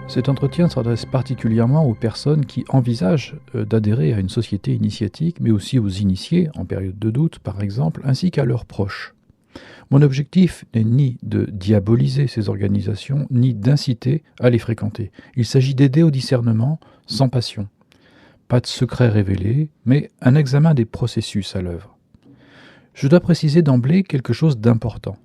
Cet entretien s'adresse particulièrement aux personnes qui envisagent d'adhérer à une société initiatique, mais aussi aux initiés, en période de doute par exemple, ainsi qu'à leurs proches. Mon objectif n'est ni de diaboliser ces organisations, ni d'inciter à les fréquenter. Il s'agit d'aider au discernement sans passion. Pas de secret révélé, mais un examen des processus à l'œuvre. Je dois préciser d'emblée quelque chose d'important.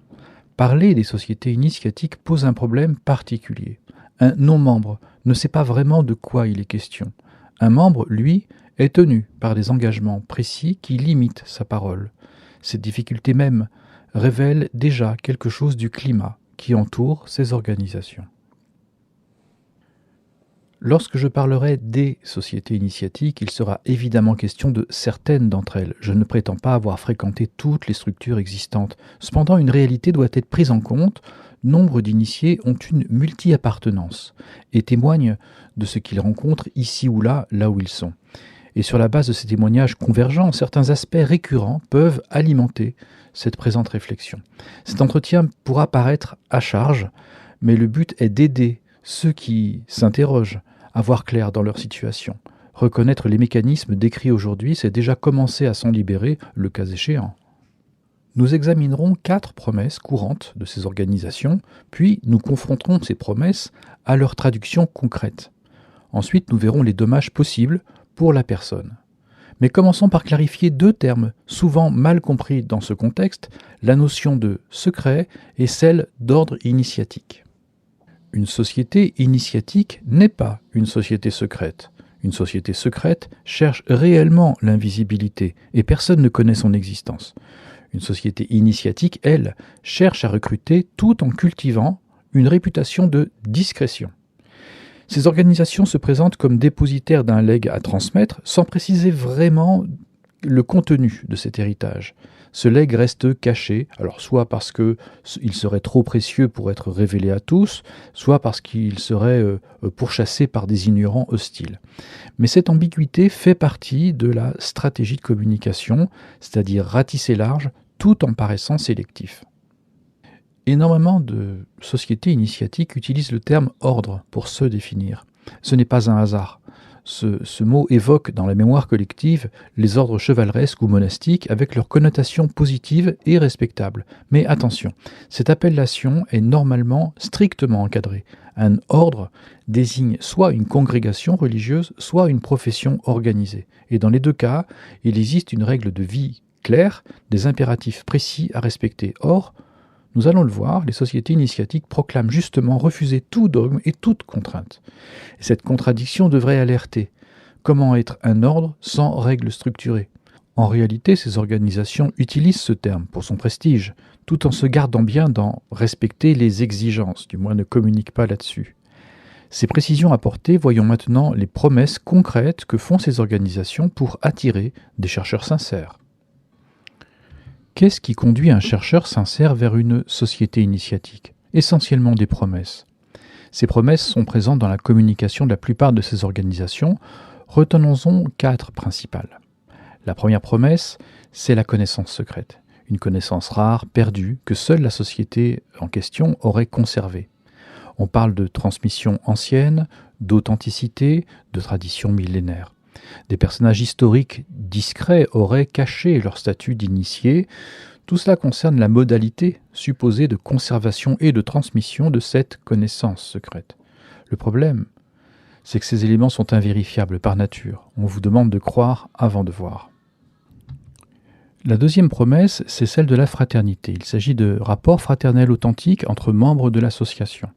Parler des sociétés initiatiques pose un problème particulier. Un non-membre ne sait pas vraiment de quoi il est question. Un membre, lui, est tenu par des engagements précis qui limitent sa parole. Cette difficulté même révèle déjà quelque chose du climat qui entoure ces organisations. Lorsque je parlerai des sociétés initiatiques, il sera évidemment question de certaines d'entre elles. Je ne prétends pas avoir fréquenté toutes les structures existantes. Cependant, une réalité doit être prise en compte. Nombre d'initiés ont une multi-appartenance et témoignent de ce qu'ils rencontrent ici ou là où ils sont. Et sur la base de ces témoignages convergents, certains aspects récurrents peuvent alimenter cette présente réflexion. Cet entretien pourra paraître à charge, mais le but est d'aider ceux qui s'interrogent à voir clair dans leur situation. Reconnaître les mécanismes décrits aujourd'hui, c'est déjà commencer à s'en libérer, le cas échéant. Nous examinerons 4 promesses courantes de ces organisations, puis nous confronterons ces promesses à leur traduction concrète. Ensuite, nous verrons les dommages possibles pour la personne. Mais commençons par clarifier 2 termes souvent mal compris dans ce contexte, la notion de secret et celle d'ordre initiatique. Une société initiatique n'est pas une société secrète. Une société secrète cherche réellement l'invisibilité et personne ne connaît son existence. Une société initiatique, elle, cherche à recruter tout en cultivant une réputation de discrétion. Ces organisations se présentent comme dépositaires d'un legs à transmettre sans préciser vraiment le contenu de cet héritage. Ce legs reste caché, alors soit parce qu'il serait trop précieux pour être révélé à tous, soit parce qu'il serait pourchassé par des ignorants hostiles. Mais cette ambiguïté fait partie de la stratégie de communication, c'est-à-dire ratisser large tout en paraissant sélectif. Énormément de sociétés initiatiques utilisent le terme « ordre » pour se définir. Ce n'est pas un hasard. Ce mot évoque dans la mémoire collective les ordres chevaleresques ou monastiques avec leur connotation positive et respectable. Mais attention, cette appellation est normalement strictement encadrée. Un ordre désigne soit une congrégation religieuse, soit une profession organisée. Et dans les 2 cas, il existe une règle de vie claire, des impératifs précis à respecter. Or, nous allons le voir, les sociétés initiatiques proclament justement refuser tout dogme et toute contrainte. Et cette contradiction devrait alerter. Comment être un ordre sans règles structurées ? En réalité, ces organisations utilisent ce terme pour son prestige, tout en se gardant bien d'en respecter les exigences, du moins ne communiquent pas là-dessus. Ces précisions apportées, voyons maintenant les promesses concrètes que font ces organisations pour attirer des chercheurs sincères. Qu'est-ce qui conduit un chercheur sincère vers une société initiatique ? Essentiellement des promesses. Ces promesses sont présentes dans la communication de la plupart de ces organisations. Retenons-en 4 principales. La première promesse, c'est la connaissance secrète. Une connaissance rare, perdue, que seule la société en question aurait conservée. On parle de transmission ancienne, d'authenticité, de tradition millénaire. Des personnages historiques discrets auraient caché leur statut d'initié. Tout cela concerne la modalité supposée de conservation et de transmission de cette connaissance secrète. Le problème, c'est que ces éléments sont invérifiables par nature. On vous demande de croire avant de voir. La deuxième promesse, c'est celle de la fraternité. Il s'agit de rapports fraternels authentiques entre membres de l'association.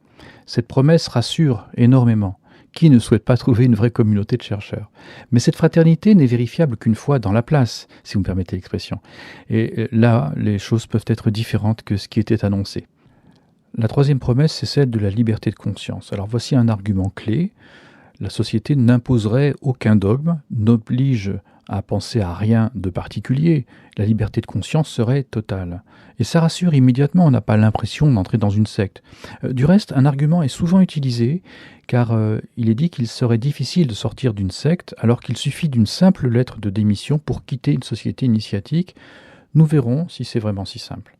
Cette promesse rassure énormément. Qui ne souhaite pas trouver une vraie communauté de chercheurs ? Mais cette fraternité n'est vérifiable qu'une fois dans la place, si vous me permettez l'expression. Et là, les choses peuvent être différentes que ce qui était annoncé. La troisième promesse, c'est celle de la liberté de conscience. Alors voici un argument clé. La société n'imposerait aucun dogme, n'oblige à penser à rien de particulier. La liberté de conscience serait totale. Et ça rassure immédiatement, on n'a pas l'impression d'entrer dans une secte. Du reste, un argument est souvent utilisé car il est dit qu'il serait difficile de sortir d'une secte alors qu'il suffit d'une simple lettre de démission pour quitter une société initiatique. Nous verrons si c'est vraiment si simple.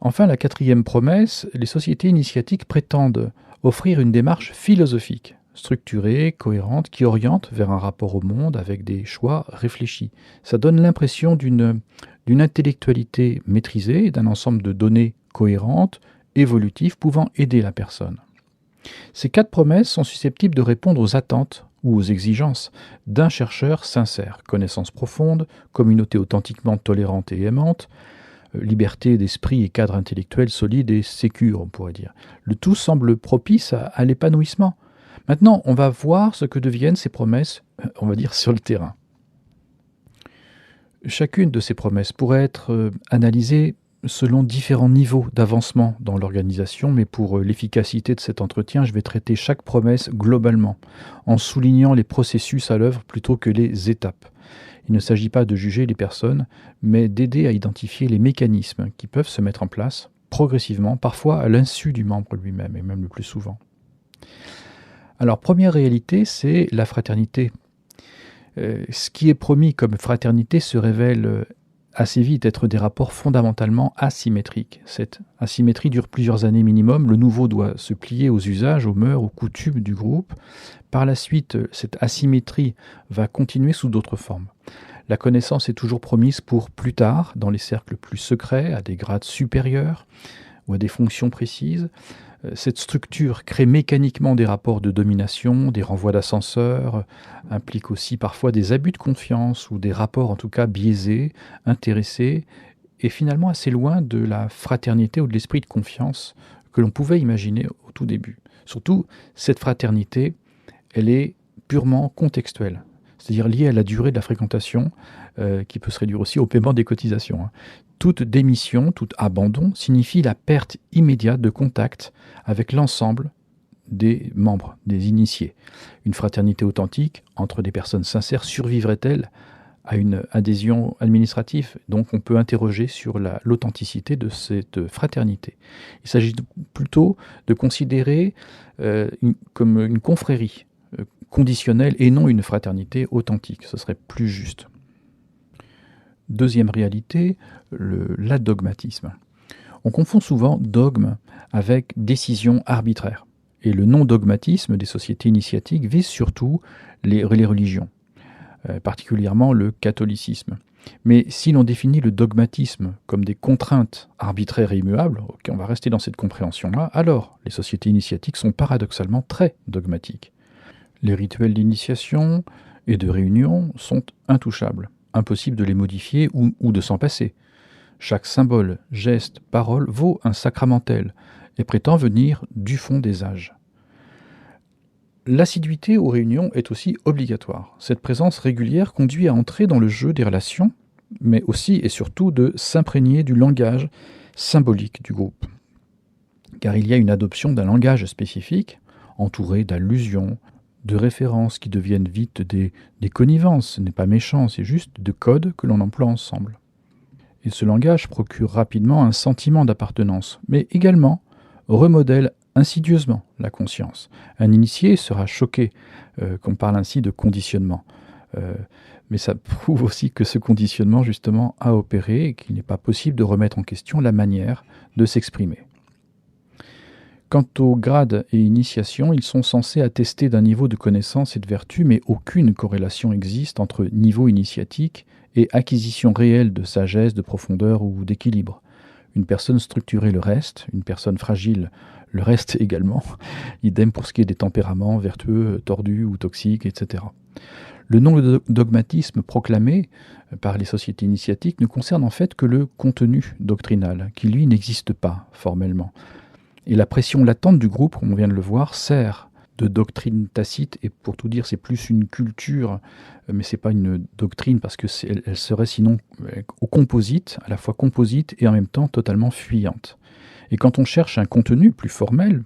Enfin, la quatrième promesse, les sociétés initiatiques prétendent offrir une démarche philosophique, structurée, cohérente, qui oriente vers un rapport au monde avec des choix réfléchis. Ça donne l'impression d'une intellectualité maîtrisée, d'un ensemble de données cohérentes, évolutives, pouvant aider la personne. Ces 4 promesses sont susceptibles de répondre aux attentes ou aux exigences d'un chercheur sincère: connaissance profonde, communauté authentiquement tolérante et aimante, liberté d'esprit et cadre intellectuel solide et sécure, on pourrait dire. Le tout semble propice à l'épanouissement. Maintenant, on va voir ce que deviennent ces promesses, on va dire, sur le terrain. Chacune de ces promesses pourrait être analysée selon différents niveaux d'avancement dans l'organisation, mais pour l'efficacité de cet entretien, je vais traiter chaque promesse globalement, en soulignant les processus à l'œuvre plutôt que les étapes. Il ne s'agit pas de juger les personnes, mais d'aider à identifier les mécanismes qui peuvent se mettre en place progressivement, parfois à l'insu du membre lui-même, et même le plus souvent. Alors, première réalité, c'est la fraternité. Ce qui est promis comme fraternité se révèle assez vite être des rapports fondamentalement asymétriques. Cette asymétrie dure plusieurs années minimum. Le nouveau doit se plier aux usages, aux mœurs, aux coutumes du groupe. Par la suite, cette asymétrie va continuer sous d'autres formes. La connaissance est toujours promise pour plus tard, dans les cercles plus secrets, à des grades supérieurs ou à des fonctions précises. Cette structure crée mécaniquement des rapports de domination, des renvois d'ascenseur, implique aussi parfois des abus de confiance ou des rapports en tout cas biaisés, intéressés, et finalement assez loin de la fraternité ou de l'esprit de confiance que l'on pouvait imaginer au tout début. Surtout, cette fraternité, elle est purement contextuelle, c'est-à-dire liée à la durée de la fréquentation, qui peut se réduire aussi au paiement des cotisations. Toute démission, tout abandon signifie la perte immédiate de contact avec l'ensemble des membres, des initiés. Une fraternité authentique entre des personnes sincères survivrait-elle à une adhésion administrative? Donc on peut interroger sur l'authenticité de cette fraternité. Il s'agit plutôt de considérer comme une confrérie conditionnelle et non une fraternité authentique. Ce serait plus juste. Deuxième réalité, l'adogmatisme. On confond souvent dogme avec décision arbitraire. Et le non-dogmatisme des sociétés initiatiques vise surtout les religions, particulièrement le catholicisme. Mais si l'on définit le dogmatisme comme des contraintes arbitraires et immuables, on va rester dans cette compréhension-là, alors les sociétés initiatiques sont paradoxalement très dogmatiques. Les rituels d'initiation et de réunion sont intouchables. Impossible de les modifier ou de s'en passer. Chaque symbole, geste, parole vaut un sacramentel et prétend venir du fond des âges. L'assiduité aux réunions est aussi obligatoire. Cette présence régulière conduit à entrer dans le jeu des relations, mais aussi et surtout de s'imprégner du langage symbolique du groupe. Car il y a une adoption d'un langage spécifique, entouré d'allusions, de références qui deviennent vite des connivences. Ce n'est pas méchant, c'est juste de codes que l'on emploie ensemble. Et ce langage procure rapidement un sentiment d'appartenance, mais également remodèle insidieusement la conscience. Un initié sera choqué qu'on parle ainsi de conditionnement. Mais ça prouve aussi que ce conditionnement, justement, a opéré et qu'il n'est pas possible de remettre en question la manière de s'exprimer. Quant aux grades et initiations, ils sont censés attester d'un niveau de connaissance et de vertu, mais aucune corrélation existe entre niveau initiatique et acquisition réelle de sagesse, de profondeur ou d'équilibre. Une personne structurée le reste, une personne fragile le reste également. Idem pour ce qui est des tempéraments vertueux, tordus ou toxiques, etc. Le non-dogmatisme proclamé par les sociétés initiatiques ne concerne en fait que le contenu doctrinal, qui lui n'existe pas formellement. Et la pression latente du groupe, comme on vient de le voir, sert de doctrine tacite, et pour tout dire, c'est plus une culture, mais c'est pas une doctrine, parce que elle serait sinon au composite, à la fois composite et en même temps totalement fuyante. Et quand on cherche un contenu plus formel,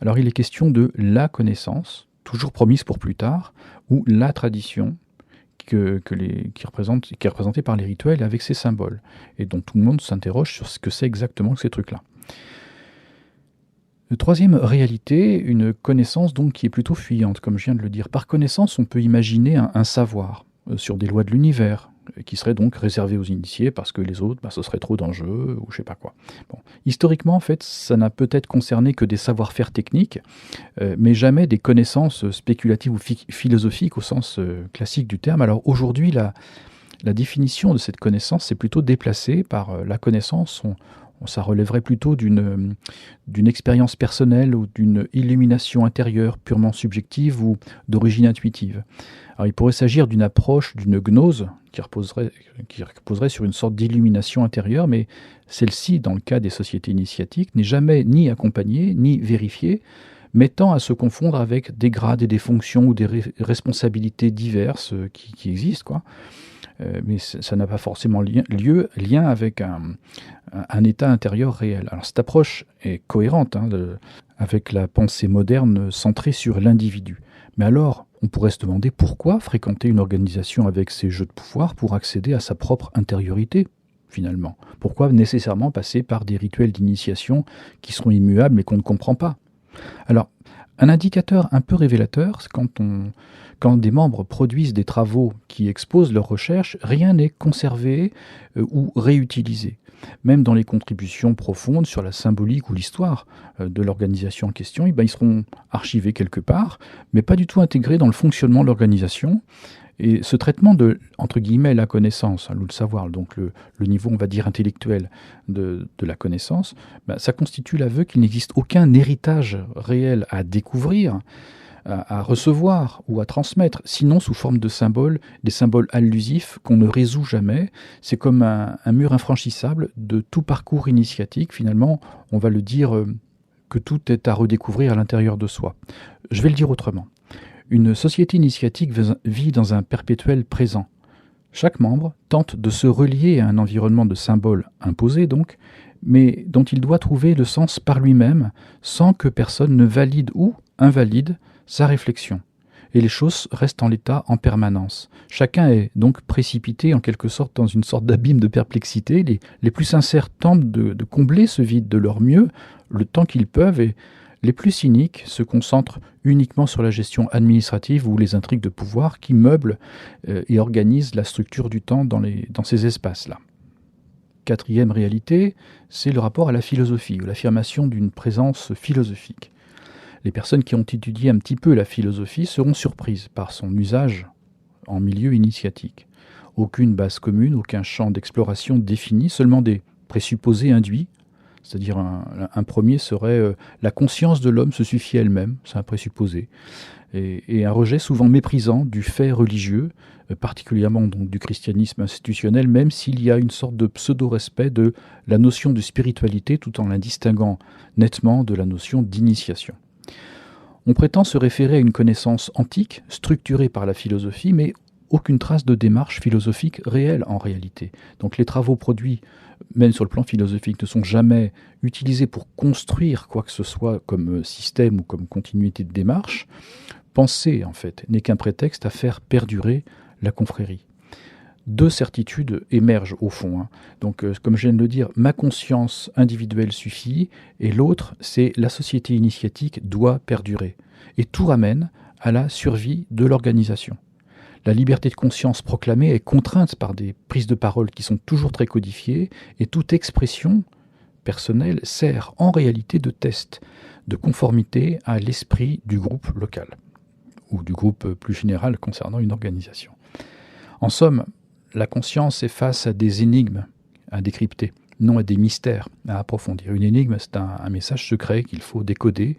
alors il est question de la connaissance, toujours promise pour plus tard, ou la tradition qui est représentée par les rituels avec ses symboles, et dont tout le monde s'interroge sur ce que c'est exactement ces trucs-là. Troisième réalité, une connaissance donc qui est plutôt fuyante, comme je viens de le dire. Par connaissance, on peut imaginer un savoir sur des lois de l'univers, qui serait donc réservé aux initiés parce que les autres, ce serait trop dangereux ou je sais pas quoi. Bon. Historiquement, en fait, ça n'a peut-être concerné que des savoir-faire techniques, mais jamais des connaissances spéculatives ou philosophiques au sens classique du terme. Alors aujourd'hui, la définition de cette connaissance, c'est plutôt déplacée par la connaissance. Ça relèverait plutôt d'une expérience personnelle ou d'une illumination intérieure purement subjective ou d'origine intuitive. Alors, il pourrait s'agir d'une approche, d'une gnose, qui reposerait sur une sorte d'illumination intérieure, mais celle-ci, dans le cas des sociétés initiatiques, n'est jamais ni accompagnée, ni vérifiée, mais tend à se confondre avec des grades et des fonctions ou des responsabilités diverses qui existent, quoi. Mais ça n'a pas forcément lien avec un état intérieur réel. Alors cette approche est cohérente avec la pensée moderne centrée sur l'individu. Mais alors, on pourrait se demander pourquoi fréquenter une organisation avec ses jeux de pouvoir pour accéder à sa propre intériorité, finalement. Pourquoi nécessairement passer par des rituels d'initiation qui seront immuables mais qu'on ne comprend pas? Alors, un indicateur un peu révélateur, c'est quand des membres produisent des travaux qui exposent leurs recherches, rien n'est conservé ou réutilisé. Même dans les contributions profondes sur la symbolique ou l'histoire de l'organisation en question, ils seront archivés quelque part, mais pas du tout intégrés dans le fonctionnement de l'organisation. Et ce traitement de, entre guillemets, la connaissance, ou le savoir, donc le niveau, on va dire, intellectuel de la connaissance, ça constitue l'aveu qu'il n'existe aucun héritage réel à découvrir, à recevoir ou à transmettre, sinon sous forme de symboles, des symboles allusifs qu'on ne résout jamais. C'est comme un mur infranchissable de tout parcours initiatique. Finalement, on va le dire que tout est à redécouvrir à l'intérieur de soi. Je vais le dire autrement. Une société initiatique vit dans un perpétuel présent. Chaque membre tente de se relier à un environnement de symboles imposés donc, mais dont il doit trouver le sens par lui-même, sans que personne ne valide ou invalide sa réflexion. Et les choses restent en l'état en permanence. Chacun est donc précipité en quelque sorte dans une sorte d'abîme de perplexité. Les plus sincères tentent de combler ce vide de leur mieux, le temps qu'ils peuvent, et les plus cyniques se concentrent uniquement sur la gestion administrative ou les intrigues de pouvoir qui meublent et organisent la structure du temps dans ces espaces-là. Quatrième réalité, c'est le rapport à la philosophie, ou l'affirmation d'une présence philosophique. Les personnes qui ont étudié un petit peu la philosophie seront surprises par son usage en milieu initiatique. Aucune base commune, aucun champ d'exploration défini, seulement des présupposés induits. C'est-à-dire un premier serait la conscience de l'homme se suffit elle-même, c'est un présupposé, et un rejet souvent méprisant du fait religieux, particulièrement donc du christianisme institutionnel, même s'il y a une sorte de pseudo-respect de la notion de spiritualité tout en la distinguant nettement de la notion d'initiation. On prétend se référer à une connaissance antique, structurée par la philosophie, mais aucune trace de démarche philosophique réelle en réalité. Donc les travaux produits, même sur le plan philosophique, ne sont jamais utilisés pour construire quoi que ce soit comme système ou comme continuité de démarche. Penser, en fait, n'est qu'un prétexte à faire perdurer la confrérie. Deux certitudes émergent au fond. Donc, comme je viens de le dire, ma conscience individuelle suffit, et l'autre, c'est la société initiatique doit perdurer. Et tout ramène à la survie de l'organisation. La liberté de conscience proclamée est contrainte par des prises de parole qui sont toujours très codifiées, et toute expression personnelle sert en réalité de test, de conformité à l'esprit du groupe local, ou du groupe plus général concernant une organisation. En somme, la conscience est face à des énigmes à décrypter, non à des mystères à approfondir. Une énigme, c'est un message secret qu'il faut décoder,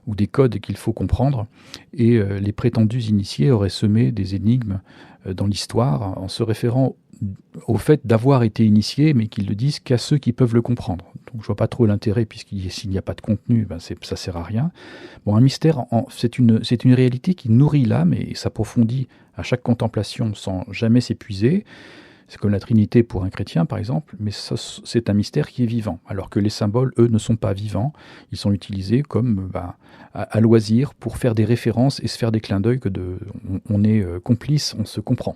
ou des codes qu'il faut comprendre, et les prétendus initiés auraient semé des énigmes dans l'histoire en se référant au fait d'avoir été initiés, mais qu'ils le disent qu'à ceux qui peuvent le comprendre. Donc je vois pas trop l'intérêt, s'il n'y a pas de contenu, ça sert à rien. Bon, un mystère, c'est une réalité qui nourrit l'âme et s'approfondit à chaque contemplation sans jamais s'épuiser. C'est comme la Trinité pour un chrétien, par exemple, mais ça, c'est un mystère qui est vivant, alors que les symboles, eux, ne sont pas vivants. Ils sont utilisés comme à loisir pour faire des références et se faire des clins d'œil on est complice, on se comprend.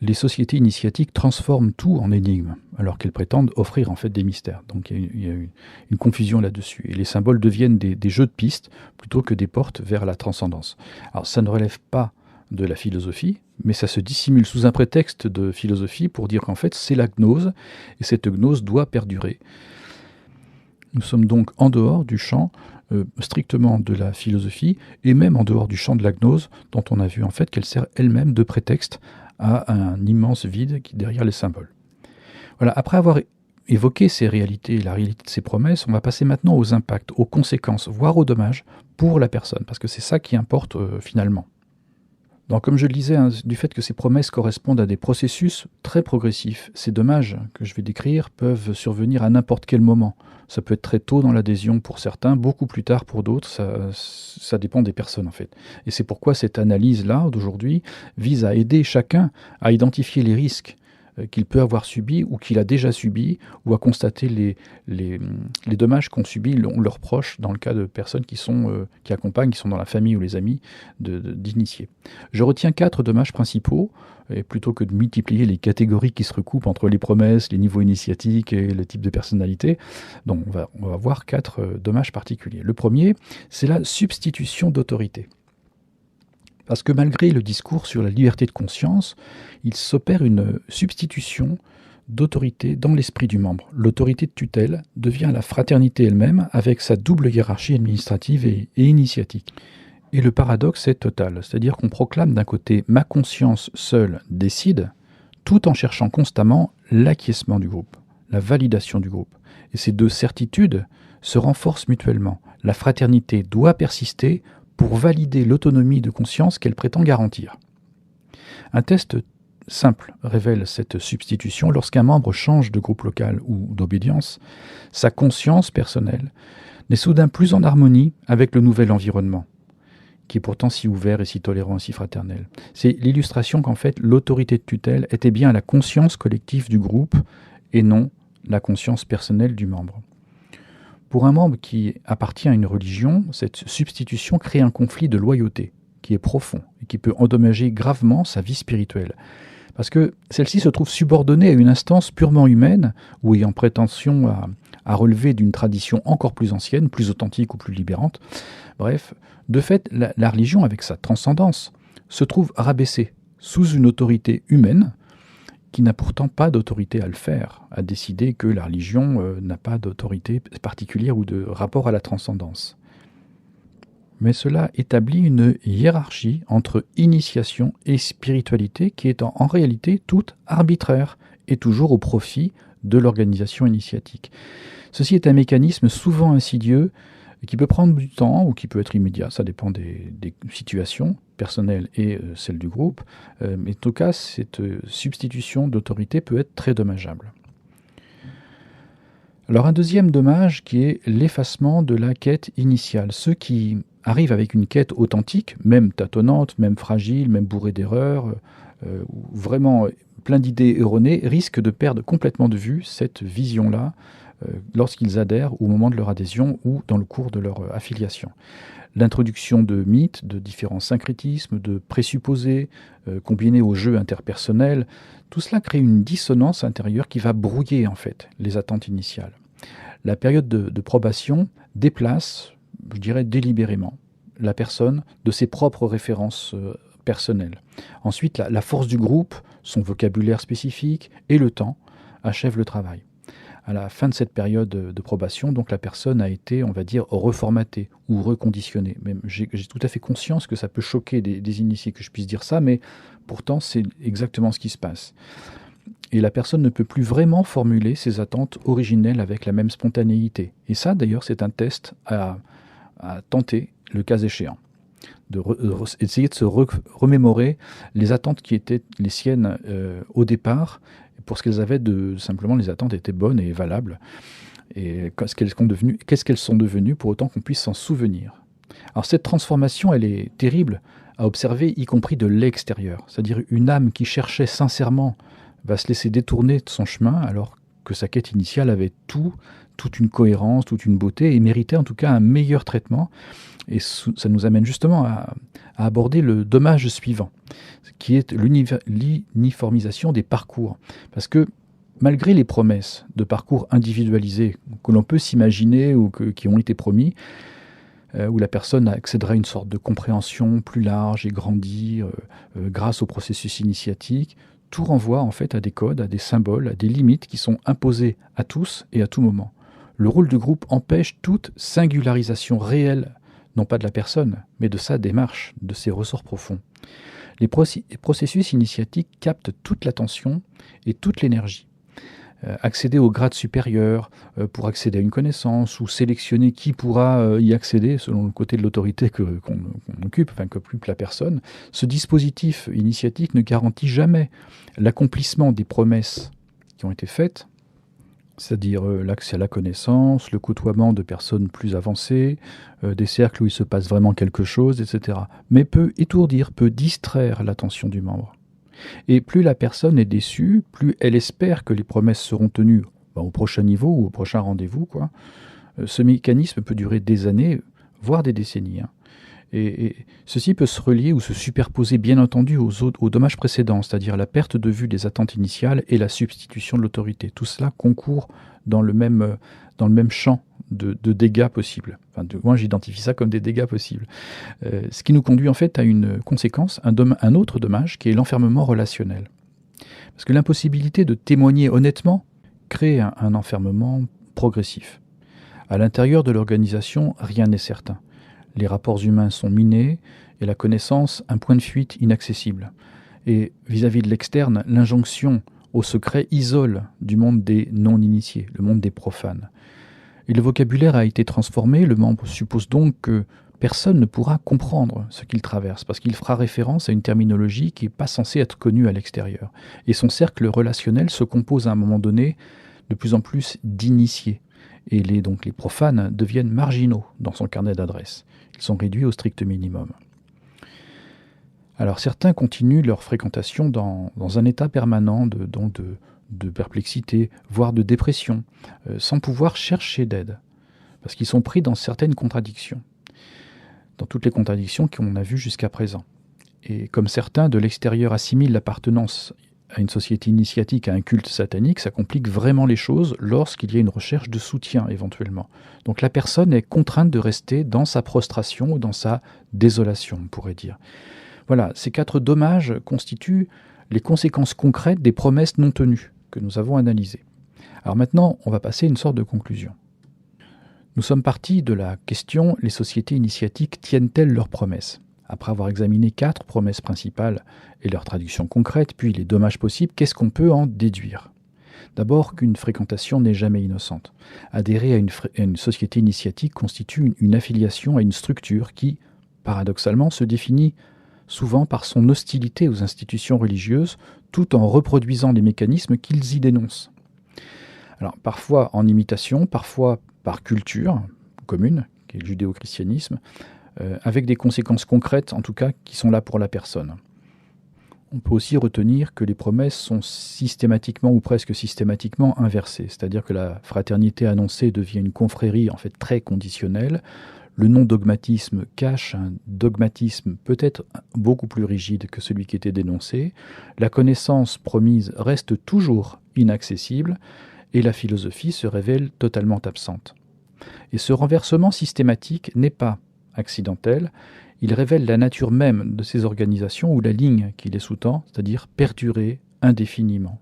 Les sociétés initiatiques transforment tout en énigmes, alors qu'elles prétendent offrir en fait des mystères. Donc il y a une confusion là-dessus. Et les symboles deviennent des jeux de pistes plutôt que des portes vers la transcendance. Alors ça ne relève pas de la philosophie, mais ça se dissimule sous un prétexte de philosophie pour dire qu'en fait c'est la gnose, et cette gnose doit perdurer. Nous sommes donc en dehors du champ strictement de la philosophie, et même en dehors du champ de la gnose, dont on a vu en fait qu'elle sert elle-même de prétexte à un immense vide derrière les symboles. Voilà, après avoir évoqué ces réalités, la réalité de ces promesses, on va passer maintenant aux impacts, aux conséquences, voire aux dommages pour la personne, parce que c'est ça qui importe finalement. Donc, comme je le disais, du fait que ces promesses correspondent à des processus très progressifs, ces dommages que je vais décrire peuvent survenir à n'importe quel moment. Ça peut être très tôt dans l'adhésion pour certains, beaucoup plus tard pour d'autres, ça dépend des personnes en fait. Et c'est pourquoi cette analyse-là d'aujourd'hui vise à aider chacun à identifier les risques qu'il peut avoir subis ou qu'il a déjà subis, ou à constater les dommages qu'ont subis leurs proches dans le cas de personnes qui accompagnent, qui sont dans la famille ou les amis d'initiés. Je retiens 4 dommages principaux, et plutôt que de multiplier les catégories qui se recoupent entre les promesses, les niveaux initiatiques et le type de personnalité. Donc on va voir 4 dommages particuliers. Le premier, c'est la substitution d'autorité. Parce que malgré le discours sur la liberté de conscience, il s'opère une substitution d'autorité dans l'esprit du membre. L'autorité de tutelle devient la fraternité elle-même avec sa double hiérarchie administrative et initiatique. Et le paradoxe est total, c'est-à-dire qu'on proclame d'un côté « ma conscience seule décide », tout en cherchant constamment l'acquiescement du groupe, la validation du groupe. Et ces deux certitudes se renforcent mutuellement. La fraternité doit persister pour valider l'autonomie de conscience qu'elle prétend garantir. Un test simple révèle cette substitution. Lorsqu'un membre change de groupe local ou d'obédience, sa conscience personnelle n'est soudain plus en harmonie avec le nouvel environnement, qui est pourtant si ouvert et si tolérant et si fraternel. C'est l'illustration qu'en fait l'autorité de tutelle était bien la conscience collective du groupe et non la conscience personnelle du membre. Pour un membre qui appartient à une religion, cette substitution crée un conflit de loyauté qui est profond et qui peut endommager gravement sa vie spirituelle. Parce que celle-ci se trouve subordonnée à une instance purement humaine ou ayant prétention à relever d'une tradition encore plus ancienne, plus authentique ou plus libérante. Bref, de fait, la religion, avec sa transcendance, se trouve rabaissée sous une autorité humaine qui n'a pourtant pas d'autorité à le faire, à décider que la religion n'a pas d'autorité particulière ou de rapport à la transcendance. Mais cela établit une hiérarchie entre initiation et spiritualité qui est en réalité toute arbitraire et toujours au profit de l'organisation initiatique. Ceci est un mécanisme souvent insidieux qui peut prendre du temps ou qui peut être immédiat, ça dépend des situations personnelles et celles du groupe, mais en tout cas cette substitution d'autorité peut être très dommageable. Alors un deuxième dommage qui est l'effacement de la quête initiale. Ceux qui arrivent avec une quête authentique, même tâtonnante, même fragile, même bourrée d'erreurs, vraiment plein d'idées erronées, risquent de perdre complètement de vue cette vision-là lorsqu'ils adhèrent au moment de leur adhésion ou dans le cours de leur affiliation. L'introduction de mythes, de différents syncrétismes, de présupposés, combinés aux jeux interpersonnels, tout cela crée une dissonance intérieure qui va brouiller en fait les attentes initiales. La période de probation déplace, je dirais délibérément, la personne de ses propres références personnelles. Ensuite, la force du groupe, son vocabulaire spécifique et le temps achèvent le travail. À la fin de cette période de probation, donc la personne a été, on va dire, reformatée ou reconditionnée. Même j'ai tout à fait conscience que ça peut choquer des initiés que je puisse dire ça, mais pourtant c'est exactement ce qui se passe. Et la personne ne peut plus vraiment formuler ses attentes originelles avec la même spontanéité. Et ça, d'ailleurs, c'est un test à tenter, le cas échéant. Essayer de se remémorer les attentes qui étaient les siennes au départ, pour ce qu'elles avaient simplement les attentes étaient bonnes et valables, et qu'est-ce qu'elles sont devenues pour autant qu'on puisse s'en souvenir. Alors cette transformation, elle est terrible à observer, y compris de l'extérieur. C'est-à-dire une âme qui cherchait sincèrement va se laisser détourner de son chemin, alors que sa quête initiale avait toute une cohérence, toute une beauté, et méritait en tout cas un meilleur traitement. Et ça nous amène justement à aborder le dommage suivant, qui est l'uniformisation des parcours. Parce que malgré les promesses de parcours individualisés que l'on peut s'imaginer ou qui ont été promis, où la personne accédera à une sorte de compréhension plus large et grandie grâce au processus initiatique. Tout renvoie en fait à des codes, à des symboles, à des limites qui sont imposées à tous et à tout moment. Le rôle de groupe empêche toute singularisation réelle, non pas de la personne, mais de sa démarche, de ses ressorts profonds. Les processus initiatiques captent toute l'attention et toute l'énergie. Accéder au grade supérieur pour accéder à une connaissance ou sélectionner qui pourra y accéder selon le côté de l'autorité qu'on occupe, enfin qu'occupe la personne, ce dispositif initiatique ne garantit jamais l'accomplissement des promesses qui ont été faites, c'est-à-dire l'accès à la connaissance, le côtoiement de personnes plus avancées, des cercles où il se passe vraiment quelque chose, etc. Mais peut étourdir, peut distraire l'attention du membre. Et plus la personne est déçue, plus elle espère que les promesses seront tenues au prochain niveau ou au prochain rendez-vous, quoi. Ce mécanisme peut durer des années, voire des décennies. Et ceci peut se relier ou se superposer bien entendu aux dommages précédents, c'est-à-dire la perte de vue des attentes initiales et la substitution de l'autorité. Tout cela concourt dans le même champ de dégâts possibles. Enfin, moi, j'identifie ça comme des dégâts possibles. Ce qui nous conduit en fait à une conséquence, un autre dommage, qui est l'enfermement relationnel. Parce que l'impossibilité de témoigner honnêtement crée un enfermement progressif. À l'intérieur de l'organisation, rien n'est certain. Les rapports humains sont minés et la connaissance un point de fuite inaccessible. Et vis-à-vis de l'externe, l'injonction au secret isole du monde des non-initiés, le monde des profanes. Et le vocabulaire a été transformé, le membre suppose donc que personne ne pourra comprendre ce qu'il traverse, parce qu'il fera référence à une terminologie qui n'est pas censée être connue à l'extérieur. Et son cercle relationnel se compose à un moment donné de plus en plus d'initiés. Et donc les profanes deviennent marginaux dans son carnet d'adresses. Ils sont réduits au strict minimum. Alors certains continuent leur fréquentation dans un état permanent de perplexité, voire de dépression, sans pouvoir chercher d'aide, parce qu'ils sont pris dans certaines contradictions, dans toutes les contradictions qu'on a vues jusqu'à présent. Et comme certains de l'extérieur assimilent l'appartenance à une société initiatique, à un culte satanique, ça complique vraiment les choses lorsqu'il y a une recherche de soutien éventuellement. Donc la personne est contrainte de rester dans sa prostration ou dans sa désolation, on pourrait dire. Voilà, ces 4 dommages constituent les conséquences concrètes des promesses non tenues que nous avons analysées. Alors maintenant, on va passer à une sorte de conclusion. Nous sommes partis de la question: les sociétés initiatiques tiennent-elles leurs promesses ? Après avoir examiné 4 promesses principales et leur traduction concrète, puis les dommages possibles, qu'est-ce qu'on peut en déduire ? D'abord qu'une fréquentation n'est jamais innocente. Adhérer à une société initiatique constitue une affiliation à une structure qui, paradoxalement, se définit souvent par son hostilité aux institutions religieuses, tout en reproduisant les mécanismes qu'ils y dénoncent. Alors parfois en imitation, parfois par culture commune, qui est le judéo-christianisme, avec des conséquences concrètes, en tout cas, qui sont là pour la personne. On peut aussi retenir que les promesses sont systématiquement ou presque systématiquement inversées, c'est-à-dire que la fraternité annoncée devient une confrérie en fait très conditionnelle. Le non-dogmatisme cache un dogmatisme peut-être beaucoup plus rigide que celui qui était dénoncé. La connaissance promise reste toujours inaccessible et la philosophie se révèle totalement absente. Et ce renversement systématique n'est pas accidentel, il révèle la nature même de ces organisations ou la ligne qui les sous-tend, c'est-à-dire perdurer indéfiniment,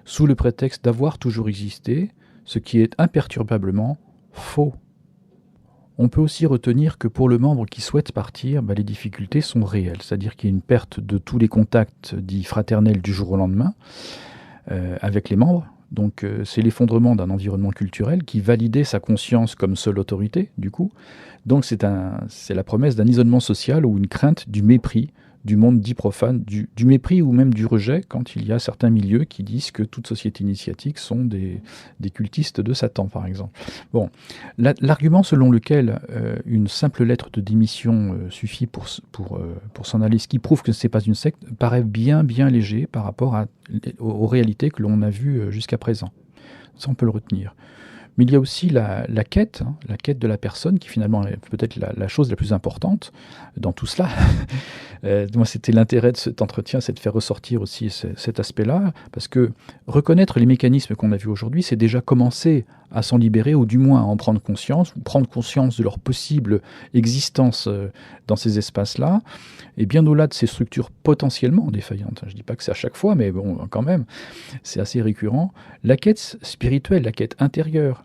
sous le prétexte d'avoir toujours existé, ce qui est imperturbablement faux. On peut aussi retenir que pour le membre qui souhaite partir, les difficultés sont réelles, c'est-à-dire qu'il y a une perte de tous les contacts dits fraternels du jour au lendemain avec les membres. Donc c'est l'effondrement d'un environnement culturel qui validait sa conscience comme seule autorité, du coup. Donc c'est la promesse d'un isolement social ou une crainte du mépris du monde dit profane, du mépris ou même du rejet, quand il y a certains milieux qui disent que toute société initiatique sont des cultistes de Satan, par exemple. Bon, l'argument selon lequel une simple lettre de démission suffit pour s'en aller, ce qui prouve que ce n'est pas une secte, paraît bien léger par rapport aux réalités que l'on a vues jusqu'à présent. Ça, on peut le retenir. Mais il y a aussi la quête de la personne, qui finalement est peut-être la chose la plus importante dans tout cela. Moi, c'était l'intérêt de cet entretien, c'est de faire ressortir aussi cet aspect-là, parce que reconnaître les mécanismes qu'on a vus aujourd'hui, c'est déjà commencer à s'en libérer, ou du moins à en prendre conscience, ou prendre conscience de leur possible existence dans ces espaces-là, et bien au-delà de ces structures potentiellement défaillantes. Je ne dis pas que c'est à chaque fois, mais bon, quand même, c'est assez récurrent. La quête spirituelle, la quête intérieure,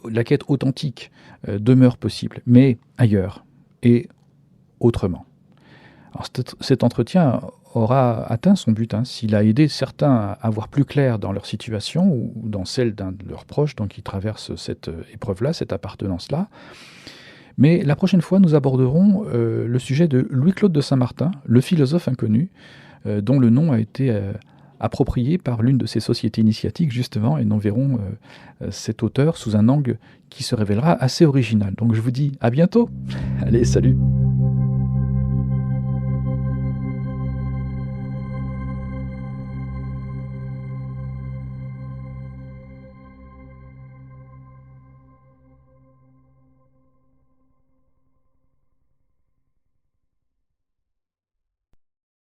la quête authentique demeure possible, mais ailleurs et autrement. Alors cet entretien aura atteint son but, s'il a aidé certains à voir plus clair dans leur situation ou dans celle d'un de leurs proches, donc qui traverse cette épreuve-là, cette appartenance-là. Mais la prochaine fois, nous aborderons le sujet de Louis-Claude de Saint-Martin, le philosophe inconnu, dont le nom a été approprié par l'une de ces sociétés initiatiques, justement, et nous verrons cet auteur sous un angle qui se révélera assez original. Donc je vous dis à bientôt. Allez, salut.